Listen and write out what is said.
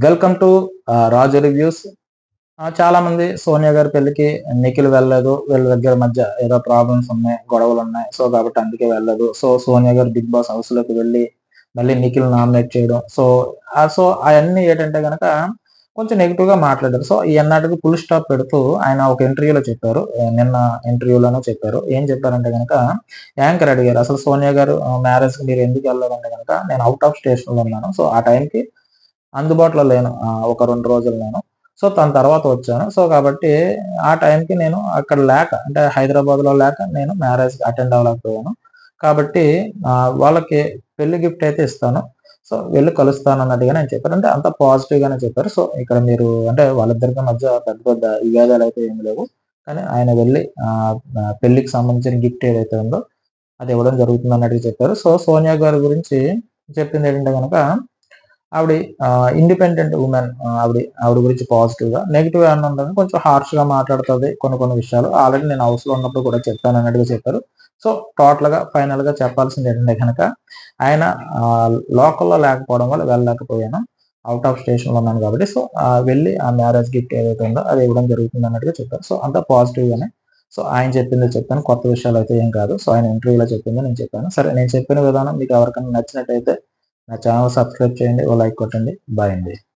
Welcome to Raju reviews. చాలా మంది సోనియా గారి పెళ్లికి నిఖిల్ వెళ్ళలేదు, వీళ్ళ దగ్గర మధ్య ఏదో ప్రాబ్లమ్స్ ఉన్నాయి, గొడవలు ఉన్నాయి, సో కాబట్టి అందుకే వెళ్ళలేదు. సో సోనియా గారు బిగ్ బాస్ హౌస్ లోకి వెళ్ళి మళ్ళీ నిఖిల్ నామినేట్ చేయడం, సో అవన్నీ ఏంటంటే గనక కొంచెం నెగిటివ్ గా మాట్లాడారు. సో ఈ అన్నాటికి ఫుల్ స్టాప్ పెడుతూ ఆయన ఒక ఇంటర్వ్యూలో చెప్పారు, నిన్న ఇంటర్వ్యూలోనే చెప్పారు. ఏం చెప్పారంటే గనక, యాంకర్ అడిగారు అసలు సోనియా గారు మ్యారేజ్ కి మీరు ఎందుకు వెళ్ళారంటే గనక, నేను అవుట్ ఆఫ్ స్టేషన్ లో ఉన్నాను, సో ఆ టైంకి అందుబాటులో లేను. ఒక 2 రోజులు నేను. సో, తన తర్వాత వచ్చాను. సో, కాబట్టి ఆ టైంకి నేను అక్కడ లేక, అంటే హైదరాబాద్‌లో లేక నేను మ్యారేజ్‌కి అటెండ్ అవ్వలేకపోయాను. కాబట్టి వాళ్ళకి పెళ్లి గిఫ్ట్ అయితే ఇస్తాను. సో, వెళ్లి కలుస్తాను అన్నట్టుగానే ఆయన చెప్పారు. అంటే అంత పాజిటివ్‌గానే చెప్పారు. సో, ఇక్కడ మీరు అంటే వాళ్ళిద్దరికి మధ్య పెద్ద పెద్ద విభేదాలైతే ఏమి లేవు. కానీ ఆయన వెళ్లి పెళ్ళికి సంబంధించిన గిఫ్ట్ ఏదైతే ఉందో అది ఇవ్వడం జరుగుతుందన్నట్టుగా చెప్పారు. సో, సోనియా గారి గురించి చెప్పిందేంటంటే గనక, ఆవిడ ఇండిపెండెంట్ వుమెన్. ఆవిడ గురించి పాజిటివ్‌గా. నెగెటివ్ ఏమన్నా ఉందంటే కొంచెం హార్ష్‌గా మాట్లాడుతది కొన్ని విషయాలు. ఆల్రెడీ నేను హౌస్‌లో ఉన్నప్పుడు కూడా చెప్పానన్నట్టుగా చెప్పారు. సో, టోటల్‌గా ఫైనల్‌గా చెప్పాల్సింది ఏంటంటే గనక, ఆయన లోకల్‌లో లేకపోవడం వల్ల వెళ్ళలేకపోయాను. ఔట్ ఆఫ్ స్టేషన్‌లో ఉన్నాను కాబట్టి, సో, వెళ్ళి ఆ మ్యారేజ్ గిఫ్ట్ ఏదైతే ఉందో అది ఇవ్వడం జరుగుతుందన్నట్టుగా చెప్పారు. సో, అంతా పాజిటివ్‌గానే. సో, ఆయన చెప్పిందే చెప్పాను. కొత్త విషయాలైతే ఏం కాదు. సో, ఆయన ఇంటర్వ్యూలో చెప్పిందే నేను చెప్పాను. సరే, నేను చెప్పిన విధానం మీకు ఎవరికైనా నచ్చినట్టయితే నా ఛానల్ సబ్స్క్రైబ్ చేయండి, ఓ లైక్ కొట్టండి. బాయ్ అండి.